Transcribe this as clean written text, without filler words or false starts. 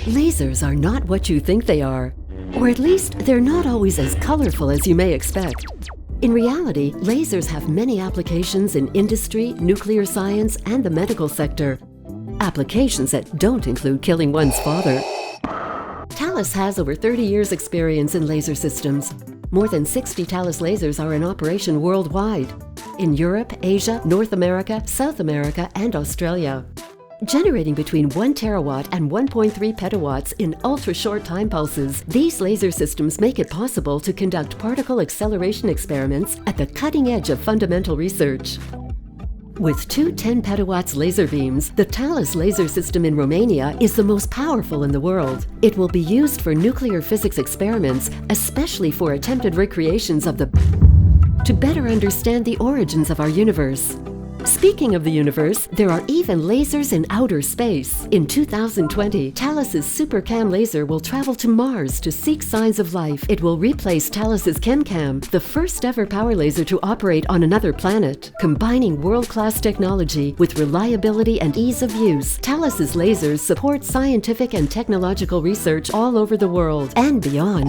Lasers are not what you think they are, or at least they're not always as colorful as you may expect. In reality, lasers have many applications in industry, nuclear science, and the medical sector. Applications that don't include killing one's father. Thales has over 30 years' experience in laser systems. More than 60 Thales lasers are in operation worldwide, in Europe, Asia, North America, South America, and Australia. Generating between 1 terawatt and 1.3 petawatts in ultra-short time pulses, these laser systems make it possible to conduct particle acceleration experiments at the cutting edge of fundamental research. With two 10 petawatts laser beams, the Thales laser system in Romania is the most powerful in the world. It will be used for nuclear physics experiments, especially for attempted recreations of to better understand the origins of our universe. Speaking of the universe, there are even lasers in outer space. In 2020, Thales's SuperCam laser will travel to Mars to seek signs of life. It will replace Thales's ChemCam, the first ever power laser to operate on another planet. Combining world-class technology with reliability and ease of use, Thales's lasers support scientific and technological research all over the world and beyond.